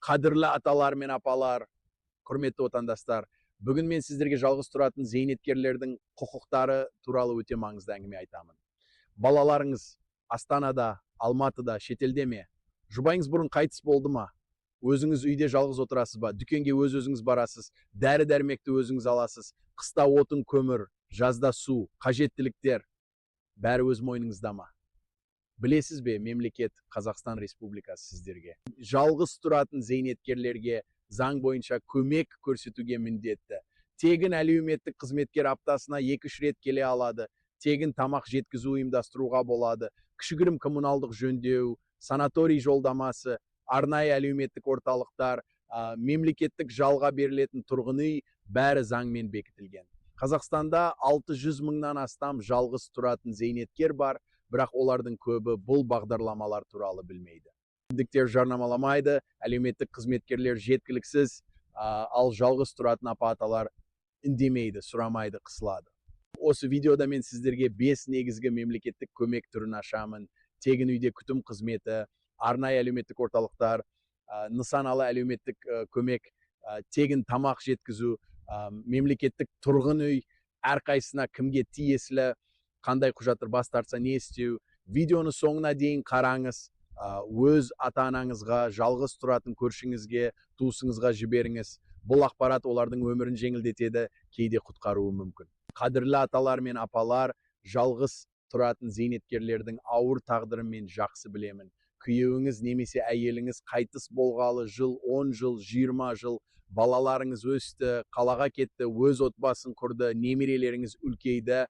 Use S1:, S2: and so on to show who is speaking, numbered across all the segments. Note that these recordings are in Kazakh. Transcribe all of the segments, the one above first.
S1: Қадірлі аталар мен апалар, құрметті отандастар, бүгін мен сіздерге жалғыз тұратын зейнеткерлердің құқықтары туралы өте маңызды әңгіме айтамын. Балаларыңыз Астанада, Алматыда, шетелде ме? Жұбайыңыз бұрын қайтыс болды ма? Өзіңіз үйде жалғыз отырасыз ба? Дүкенге өзіңіз барасыз, дәрі-дәрмекті өзіңіз аласыз, қыста отын, көмір, жазда су, қажеттіліктер бәрі өз мойныңызда ма? Білесіз бе, мемлекет Қазақстан Республикасы сіздерге жалғыз тұратын зейнеткерлерге заң бойынша көмек көрсетуге міндетті. Тегін әлеуметтік қызметкер аптасына 2-3 рет келе алады. Тегін тамақ жеткізу ұйымдастыруға болады. Кішігірім коммуналдық жөндеу, санаторий жолдамасы, арнайы әлеуметтік орталықтар, мемлекеттік жалға берілетін тұрғын үй бәрі заңмен бекітілген. Қазақстанда 600 мыңнан астам жалғыз тұратын зейнеткер бар, бірақ олардың көбі бұл бағдарламалар туралы білмейді. Әкімдіктер жарнамаламайды, әлеуметтік қызметкерлер жеткіліксіз, ал жалғыз тұратын апа-аталар үндемейді, сұрамайды, қысылады. Осы видеода мен сіздерге 5 негізгі мемлекеттік көмек түрін ашамын. Тегін үйде күтім қызметі, арнайы әлеуметтік орталықтар, нысаналы әлеуметтік көмек, тегін тамақ жеткізу, мемлекеттік тұрғын үй, әрқайсына кімге тиесілі, қандай құжаттар бас тартса не істеу. Видеоны соңына дейін қараңыз, өз ата-анаңызға, жалғыз тұратын көршіңізге, туысыңызға жіберіңіз. Бұл ақпарат олардың өмірін жеңілдетеді, кейде құтқаруы мүмкін. Қадірлі аталар мен апалар, жалғыз тұратын зейнеткерлердің ауыр тағдырын мен жақсы білемін. Күйеуіңіз немесе әйеліңіз қайтыс болғалы жыл, 10 жыл, 20 жыл, балаларыңыз өсті, қалаға кетті, өз отбасын құрды, немерелеріңіз үлкейді,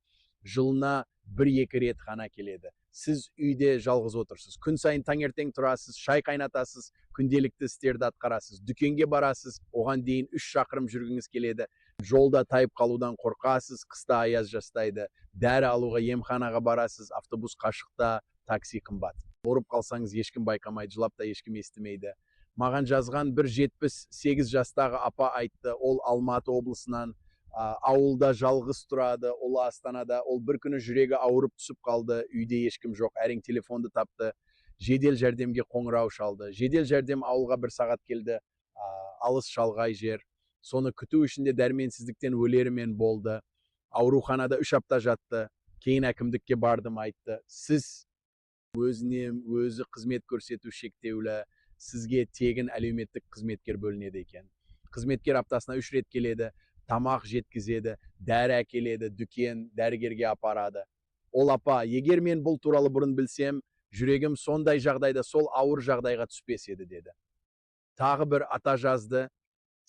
S1: жылына 1-2 рет ғана келеді. Сіз үйде жалғыз отырсыз. Күн сайын таңертең тұрасыз, шай қайнатасыз, күнделікті істерді атқарасыз. Дүкенге барасыз, оған дейін 3 шақырым жүргіңіз келеді. Жолда тайып қалудан қорқасыз, қыста аяз жастайды. Дәрі алуға емханаға барасыз, автобус қашықта, такси қымбат. Орып қалсаңыз ешкім байқамайды, жылап та ешкім естімейді. Маған жазған бір 78 жастағы апа айтты, ол Алматы облысынан, ауылда жалғыз тұрады, ол Астанада. Ол бір күні жүрегі ауырып түсіп қалды, үйде ешкім жоқ, әрең телефонды тапты, жедел жәрдемге қоңырау шалды. Жедел жәрдем ауылға 1 сағат келді, алыс шалғай жер. Соны күту ішінде дәрменсіздіктен өлерімен болды. Ауруханада 3 апта жатты. Кейін әкімдікке бардым, айтты, сіз өзі қызмет көрсету шектеулі, сізге тегін әлеуметтік қызметкер бөлінеді екен. Қызметкер аптасына 3 рет келеді, тамақ жеткізеді, дәрі әкеледі, дүкен, дәрігерге апарады. Ол апа, егер мен бұл туралы бұрын білсем, жүрегім сондай жағдайда, сол ауыр жағдайға түспес еді, деді. Тағы бір ата жазды,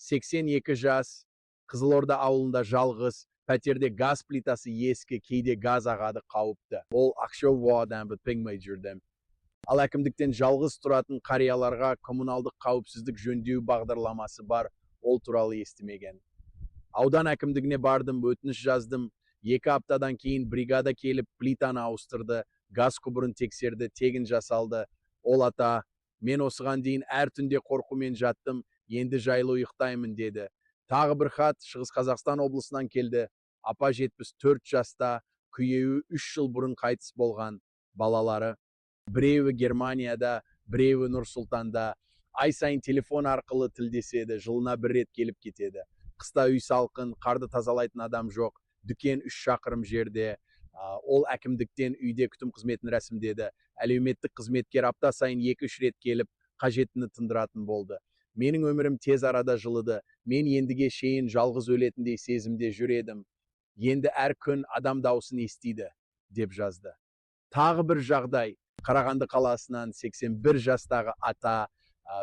S1: 82 жас, Қызылорда ауылында жалғыз, пәтерде газ плитасы ескі, кейде газ ағады, қауіпті. Ол Ақшоу ауданында білмей жүрдім. Ал әкімдіктен жалғыз тұратын қарияларға коммуналдық қауіпсіздік жөндеу бағдарламасы бар, ол туралы естімеген. Аудан әкімдігіне бардым, өтініш жаздым. 2 аптадан кейін бригада келіп, плитаны ауыстырды, газ құбырын тексерді, тегін жасалды. Ол ата, мен осыған дейін әр түнде қорқумен жаттым, енді жайлы ұйықтаймын, деді. Тағы бір хат Шығыс Қазақстан облысынан келді. Апа 74 жаста, күйеуі 3 жыл бұрын қайтыс болған, балалары. Біреуі Германияда, біреуі Нұр-Сұлтанда. Ай сайын телефон арқылы тілдеседі, жылына 1 рет келіп кетеді. Қыста үй салқын, қарды тазалайтын адам жоқ, дүкен 3 шақырым жерде. Ол әкімдіктен үйде күтім қызметін рәсімдеді. Әлеуметтік қызметкер апта сайын 2-3 рет келіп, қажеттіні тындыратын болды. Менің өмірім тез арада жылыды. Мен ендіге шейін жалғыз өлетіндей сезімде жүредім. Енді әр күн адам даусын естиді, деп жазды. Тағы бір жағдай, Қарағанды қаласынан 81 жастағы ата,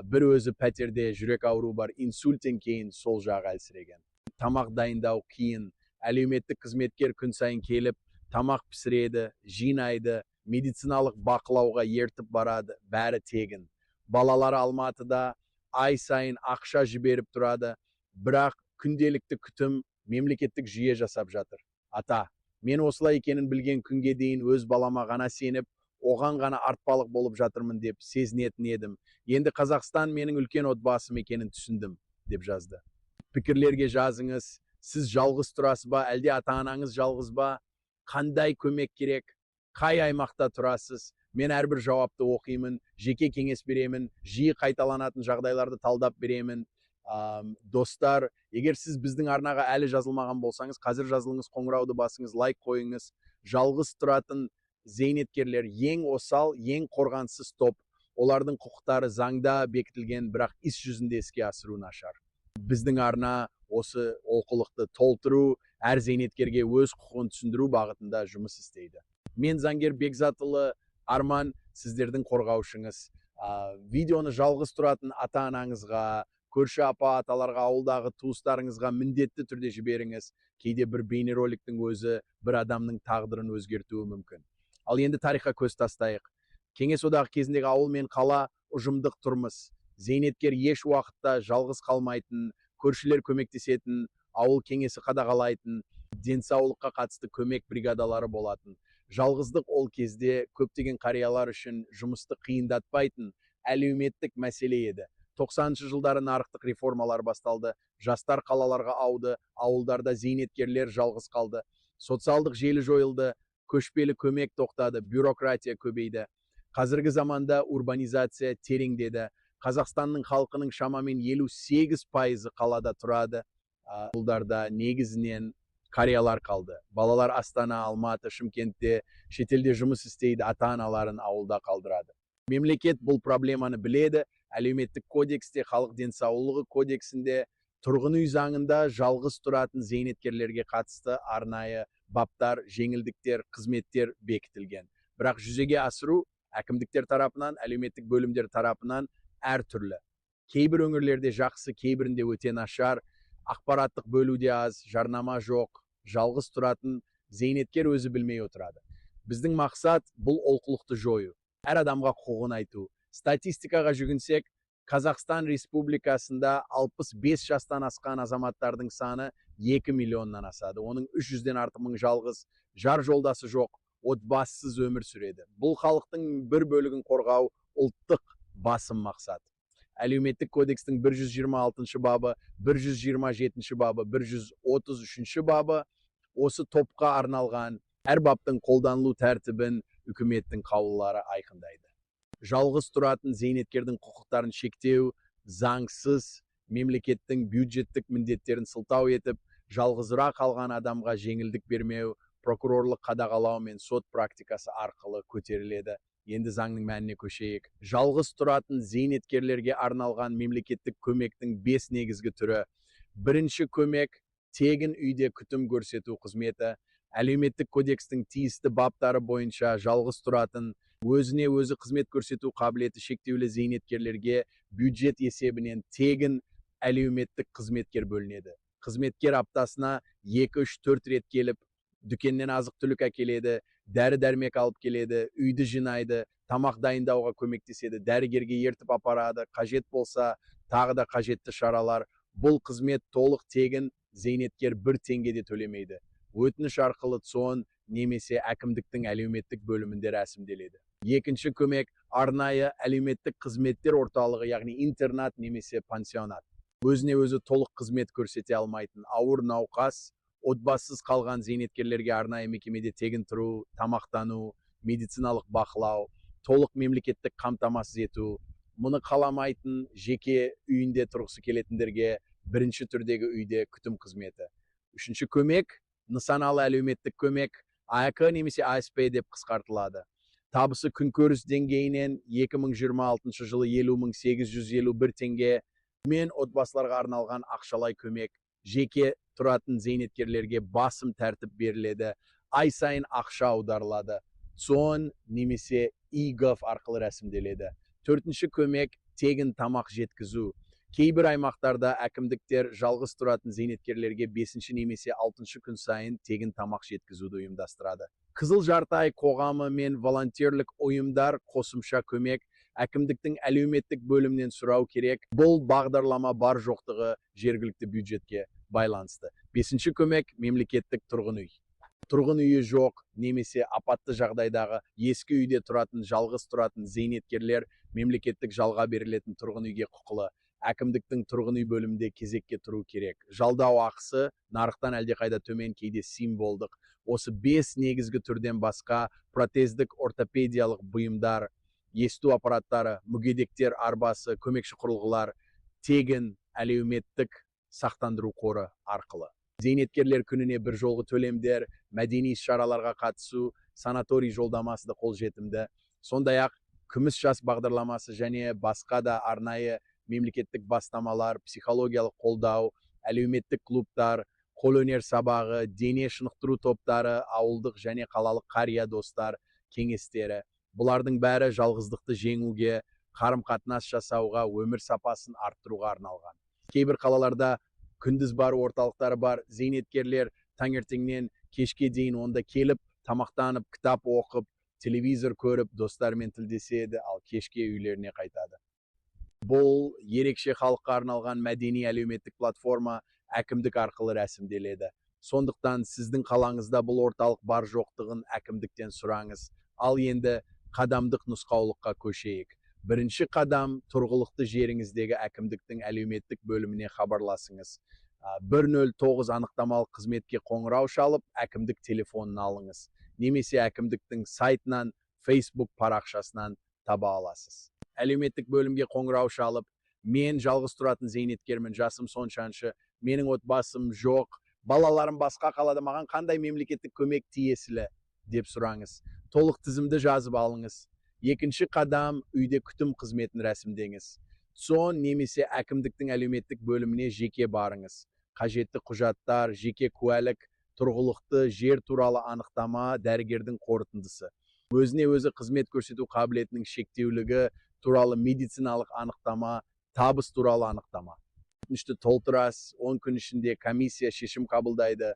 S1: бір өзі пәтерде жүрек ауру бар, инсульттен кейін сол жағы әлсіреген. Тамақ дайындау қиын, әлеуметтік қызметкер күн сайын келіп, тамақ пісіреді, жинайды, медициналық бақылауға ертіп барады, бәрі тегін. Балалары Алматыда ай сайын ақша жіберіп тұрады, бірақ күнделікті күтім мемлекеттік жүйе жасап жатыр. Ата, мен осылай екенін білген күнге дейін өз балама ғана сеніп, оған ғана артпалық болып жатырмын деп сезінетін едім. Енді Қазақстан менің үлкен отбасым екенін түсіндім, деп жазды. Пікірлерге жазыңыз, сіз жалғыз тұрасыз ба, әлде ата-анаңыз жалғыз ба? Қандай көмек керек? Қай аймақта тұрасыз? Мен әрбір жауапты оқимын, жеке кеңес беремін, жиі қайталанатын жағдайларды талдап беремін. Достар, егер сіз біздің арнаға әлі жазылмаған болсаңыз, қазір жазылыңыз, қоңырауды басыңыз, лайк қойыңыз. Жалғыз тұратын зейнеткерлер ең осал, ең қорғансыз топ. Олардың құқықтары заңда бекітілген, бірақ іс жүзінде іске асыру нашар. Біздің арна осы олқылықты толтыру, әр зейнеткерге өз құқығын түсіндіру бағытында жұмыс істейді. Мен заңгер Бекзатұлы Арман, сіздердің қорғаушыңыз. Видеоны жалғыз тұратын ата-анаңызға, көрші апа-аталарға, ауылдағы туыстарыңызға міндетті түрде жіберіңіз. Кейде бір бейнероликтің өзі бір адамның тағдырын өзгертуі мүмкін. Ал енді тарихқа көз тастайық. Кеңес одағы кезіндегі ауыл мен қала ұжымдық тұрмыс. Зейнеткер еш уақытта жалғыз қалмайтын, көршілер көмектесетін, ауыл кеңесі қадағалайтын, денсаулыққа қатысты көмек бригадалары болатын. Жалғыздық ол кезде көптеген қариялар үшін жұмысты қиындатпайтын әлеуметтік мәселе еді. 90-шы жылдары нарықтық реформалар басталды, жастар қалаларға ауды, ауылдарда зейнеткерлер жалғыз қалды. Социалдық желі жойылды, көшпелі көмек тоқтады, бюрократия көбейді. Қазіргі заманда урбанизация тереңдеді. Қазақстанның халқының шамамен 58% қалада тұрады. Ауылдарда негізінен қариялар қалды. Балалар Астана, Алматы, Шымкентте, шетелде жұмыс істейді, ата-аналарын ауылда қалдырады. Мемлекет бұл проблеманы біледі. Әлеуметтік кодексте, халық денсаулығы кодексінде, тұрғын үй заңында жалғыз тұратын зейнеткерлерге қатысты арнайы баптар, жеңілдіктер, қызметтер бекітілген. Бірақ жүзеге асыру әкімдіктер тарапынан, әлеуметтік бөлімдер тарапынан әртүрлі. Кейбір өңірлерде жақсы, кейбірінде өте нашар, ақпараттық бөлуде аз, жарнама жоқ, жалғыз тұратын зейнеткер өзі білмей отырады. Біздің мақсат бұл олқылықты жою, әр адамға құқығын айту. Статистикаға жүгінсек, Қазақстан Республикасында 65 жастан асқан азаматтардың саны 2 миллионнан асады. Оның 300-ден артық мың жалғыз, жар жолдасы жоқ, отбасысыз өмір сүреді. Бұл халықтың бір бөлігін қорғау ұлттық басым мақсат. Әлеуметтік кодекстің 126 бабы, 127 бабы, 133 бабы осы топқа арналған. Әр баптың қолданылу тәртібін үкіметтің қаулылары айқындайды. Жалғыз тұратын зейнеткердің құқықтарын шектеу, заңсыз мемлекеттің бюджеттік міндеттерін сылтау етіп, жалғызырақ қалған адамға жеңілдік бермеу, прокурорлық қадағалау мен сот практикасы арқылы көтеріледі. Енді заңның мәніне көшейік. Жалғыз тұратын зейнеткерлерге арналған мемлекеттік көмектің 5 негізгі түрі. Бірінші көмек тегін үйде күтім көрсету қызметі. Әлеуметтік кодекстің тиісті баптары бойынша жалғыз тұратын, өзіне өзі қызмет көрсету қабілеті шектеулі зейнеткерлерге бюджет есебінен тегін әлеуметтік қызметкер бөлінеді. Қызметкер аптасына 2-3-4 рет келіп, дүкеннен азық-түлік әкеледі, дәрі-дәрмек алып келеді, үйді жинайды, тамақ дайындауға көмектеседі, дәрігерге ертіп апарады, қажет болса, тағы да қажетті шаралар. Бұл қызмет толық тегін, зейнеткер 1 теңге де төлемейді. Өтініш арқылы ЦОН немесе әкімдіктің әлеуметтік бөлімінде рәсімделеді. Екінші көмек арнайы әлеуметтік қызметтер орталығы, яғни интернат немесе пансионат. Өзіне өзі толық қызмет көрсете алмайтын ауыр науқас, отбасысыз қалған зейнеткерлерге арнайы мекемеде тегін тұру, тамақтану, медициналық бақылау, толық мемлекеттік қамтамасыз ету. Мұны қаламайтын жеке үйінде тұрғысы келетіндерге бірінші түрдегі үйде күтім қызметі. Үшінші көмек нысаналы әлеуметтік көмек, АК немесе АСП деп қысқартылады. Табысы күнкөріс деңгейінен 2026 жылы 50.851 теңге мен отбасыларға арналған ақшалай көмек, жеке тұратын зейнеткерлерге басым тәртіп беріледі, ай сайын ақша аударылады, ЦОН немесе ИГАФ арқылы рәсімделеді. Төртінші көмек тегін тамақ жеткізу. Кейбір аймақтарда әкімдіктер жалғыз тұратын зейнеткерлерге 5 немесе 6 күн сайын тегін тамақ жеткізуді ұйымдастырады. Қызыл жарты ай қоғамы мен волонтерлік ұйымдар қосымша көмек әкімдіктің әлеуметтік бөлімнен сұрау керек. Бұл бағдарлама бар жоқтығы жергілікті бюджетке байланысты. 5 көмек мемлекеттік тұрғын үй. Тұрғын үйі жоқ немесе апатты жағдайдағы ескі үйде тұратын, жалғыз тұратын зейнеткерлер мемлекеттік жалға берілетін тұрғын үйге құқылы. әкімдіктің тұрғын үй бөлімінде кезекке тұру керек. Жалдау ақысы нарықтан әлдеқайда төмен, кейде символдық. Осы 5 негізгі түрден басқа протездік ортопедиялық бұйымдар, есту аппараттары, мүгедектер арбасы, көмекші құрылғылар тегін әлеуметтік сақтандыру қоры арқылы. Зейнеткерлер күніне бір жолғы төлемдер, мәдени іс-шараларға қатысу, санаторий жолдамасы да қолжетімді. Сондай-ақ күміс жас бағдарламасы және басқа да арнайы мемлекеттік бастамалар, психологиялық қолдау, әлеуметтік клубтар, қолөнер сабағы, дене шынықтыру топтары, ауылдық және қалалық қария достар кеңестері. Бұлардың бәрі жалғыздықты жеңуге, қарым-қатынас жасауға, өмір сапасын арттыруға арналған. Кейбір қалаларда күндіз бар орталықтары бар, зейнеткерлер таңертеңнен кешке дейін онда келіп, тамақтанып, кітап оқып, телевизор көріп, достарымен тілдеседі, ал кешке үйлеріне қайтады. Бұл ерекше халыққа арналған мәдени әлеуметтік платформа әкімдік арқылы рәсімделеді. Сондықтан сіздің қалаңызда бұл орталық бар жоқтығын әкімдіктен сұраңыз. Ал енді қадамдық нұсқаулыққа көшейік. Бірінші қадам тұрғылықты жеріңіздегі әкімдіктің әлеуметтік бөліміне хабарласыңыз. 109 анықтамалық қызметке қоңырау шалып, әкімдік телефонын алыңыз. Немесе әкімдіктің сайтынан, Facebook парақшасынан таба аласыз. Әлеуметтік бөлімге қоңырау шалып, мен жалғыз тұратын зейнеткермін, жасым соншаншы, менің отбасым жоқ, балаларым басқа қалада, маған қандай мемлекеттік көмек тиесілі деп сұраңыз. Толық тізімді жазып алыңыз. Екінші қадам үйде күтім қызметін рәсімдеңіз. Сон немесе әкімдіктің әлеуметтік бөліміне жеке барыңыз. Қажетті құжаттар, жеке куәлік, тұрғылықты жер туралы анықтама, дәрігердің қорытындысы. Өзіне өзі қызмет көрсету қабілетінің шектеулігі туралы медициналық анықтама, табыс туралы анықтама. Өтінішті толтырасыз, 10 күн ішінде комиссия шешім қабылдайды,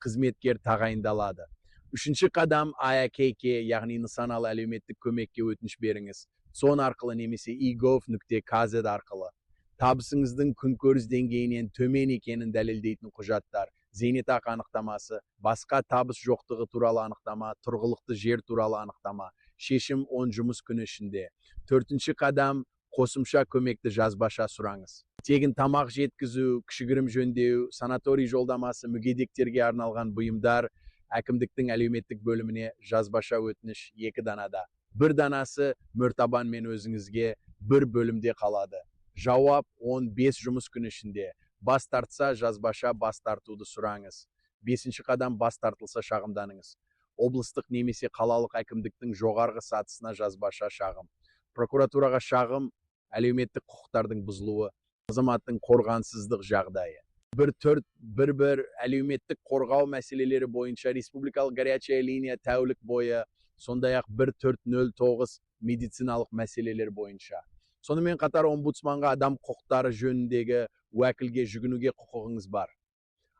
S1: қызметкер тағайындалады. Үшінші қадам IAKK, яғни нысаналы әлеуметтік көмекке өтініш беріңіз. Сон арқылы немесе egov.kz арқылы. Табысыңыздың күнкөріс деңгейінен төмен екенін дәлелдейтін құжаттар, зейнетақы анықтамасы, басқа табыс жоқтығы туралы анықтама, тұрғылықты жер туралы анықтама, шешім 10 жұмыс күні ішінде. Төртінші қадам қосымша көмекті жазбаша сұраңыз. Тегін тамақ жеткізу, кішігірім жөндеу, санаторий жолдамасы, мүгедектерге арналған бұйымдар, әкімдіктің әлеуметтік бөліміне жазбаша өтініш 2 данада. Бір данасы мөртабан мен өзіңізге бір бөлімде қалады. Жауап 15 жұмыс күні ішінде. Бас тартса жазбаша бас тартуды сұраңыз. 5-ші қадам бас тартылса шағымданыңыз. Облыстық немесе қалалық әкімдіктің жоғарғы сатысына жазбаша шағым. Прокуратураға шағым әлеуметтік құқықтардың бұзылуы, азаматтың қорғансыздық жағдайы. 1411 әлеуметтік қорғау мәселелері бойынша республикалық горячая линия тәулік бойы, сондай-ақ 1409 медициналық мәселелер бойынша. Сонымен қатар омбудсманға адам құқықтары жөніндегі уәкілге жүгінуге құқығыңыз бар.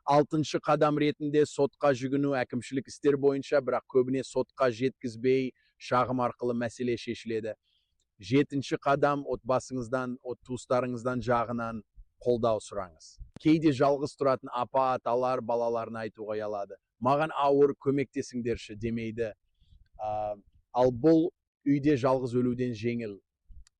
S1: 6-шы қадам ретінде сотқа жүгіну әкімшілік істер бойынша, бірақ көбіне сотқа жеткізбей, шағым арқылы мәселе шешіледі. 7-ші қадам отбасыңыздан, туыстарыңыздан жағынан қолдау сұраңыз. Кейде жалғыз тұратын апа, аталар балаларына айтуға ұялады. Маған ауыр, көмектесіңдерші демейді. Ал бұл үйде жалғыз өлуден жеңіл.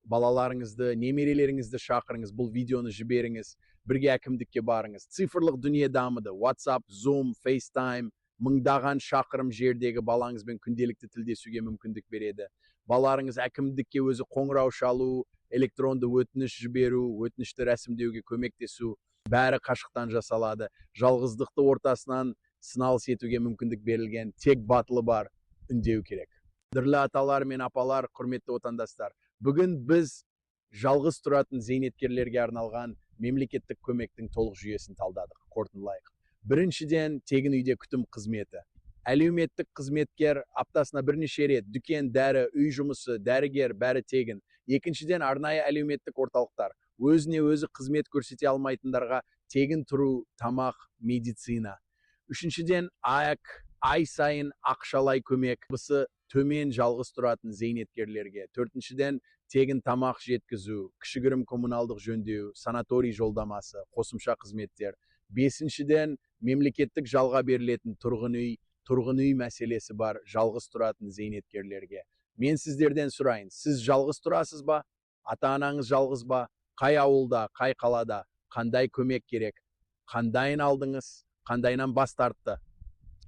S1: Балаларыңызды, немерелеріңізді шақырыңыз, бұл видеоны жіберіңіз, бірге әкімдікке барыңыз. Цифрлық дүние дамыды. WhatsApp, Zoom, FaceTime, мыңдаған шақырым жердегі балаңызбен күнделікті тілдесуге мүмкіндік береді. Балаларыңыз әкімдікке өзі қоңырау шалу, электронды өтініш жіберу, өтінішті рәсімдеуге көмектесу, бәрі қашықтан жасалады. Жалғыздықты ортасынан сыналыс етуге мүмкіндік берілген, тек батылы бар, үндеу керек. Қадірлі аталар мен апалар, құрметті отандастар, бүгін біз жалғыз тұратын зейнеткерлерге арналған мемлекеттік көмектің толық жүйесін талдадық. Қорытындылайық. Біріншіден, тегін үйде күтім қызметі. Әлеуметтік қызметкер аптасына бірнеше рет дүкен, дәрі, үй жұмысы, дәрігер, бәрі тегін. Екіншіден, арнайы әлеуметтік орталықтар. Өзіне өзі қызмет көрсете алмайтындарға тегін тұру, тамақ, медицина. Үшіншіден, ай сайын ақшалай көмек. Бұсы төмен жалғыз тұратын зейнеткерлерге. Төртіншіден, тегін тамақ жеткізу, кішігірім коммуналдық жөндеу, санаторий жолдамасы, қосымша қызметтер. Бесіншіден, мемлекеттік жалға берілетін тұрғын үй мәселесі бар жалғыз тұратын зейнеткерлерге. Мен сіздерден сұрайын, сіз жалғыз тұрасыз ба? Ата-анаңыз жалғыз ба? Қай ауылда, қай қалада, қандай көмек керек, қандайын алдыңыз, қандайынан бас тартты.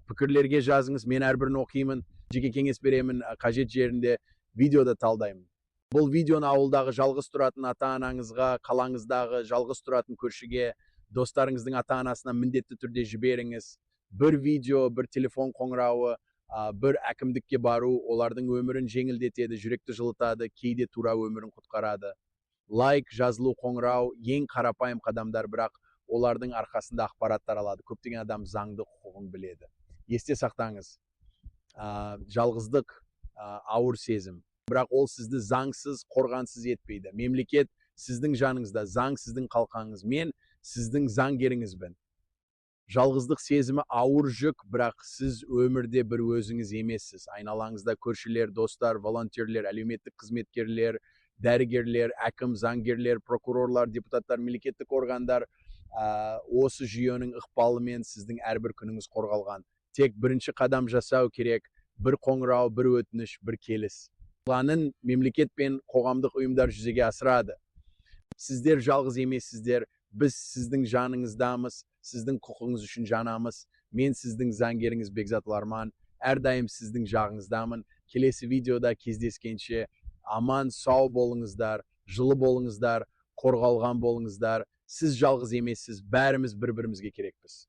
S1: Пікірлерге жазыңыз, мен әрбірін оқимын, жеке кеңес беремін, қажет жерінде видеода талдаймын. Бұл видеоны ауылдағы жалғыз тұратын ата-анаңызға, қалаңыздағы жалғыз тұратын көршіге, достарыңыздың ата-анасына міндетті түрде жіберіңіз. Бір видео, бір телефон қоңырауы, бір әкімдікке бару, олардың өмірін жеңілдетеді, жүректі жылытады, кейде тура өмірін құтқарады. Лайк, жазылу, қоңырау ең қарапайым қадамдар, бірақ олардың арқасында ақпарат таралады. Көптеген адам заңды құқығын біледі. Есте сақтаңыз, жалғыздық ауыр сезім, бірақ ол сізді заңсыз, қорғансыз етпейді. Мемлекет сіздің жаныңызда, заң сіздің қалқаңыз. Мен сіздің заңгеріңізбін. Жалғыздық сезімі ауыр жүк, бірақ сіз өмірде бір өзіңіз емессіз. Айналаңызда көршілер, достар, волонтерлер, әлеуметтік қызметкерлер, дәрігерлер, әкім, заңгерлер, прокурорлар, депутаттар, мемлекеттік органдар осы жүйенің ықпалымен сіздің әрбір күніңіз қорғалған. Тек бірінші қадам жасау керек, бір қоңырау, бір өтініш, бір келіс. Планын мемлекет пен қоғамдық ұйымдар жүзеге асырады. Сіздер жалғыз емессіздер, біз сіздің жаныңыздамыз, сіздің құқығыңыз үшін жанамыз. Мен сіздің заңгеріңіз Бекзат Ларман, әрдайым сіздің жағыңыздамын. Келесі видеода кездескенше аман, сау болыңыздар, жылы болыңыздар, қорғалған болыңыздар. Сіз жалғыз емессіз, бәріміз бір-бірімізге керекпіз.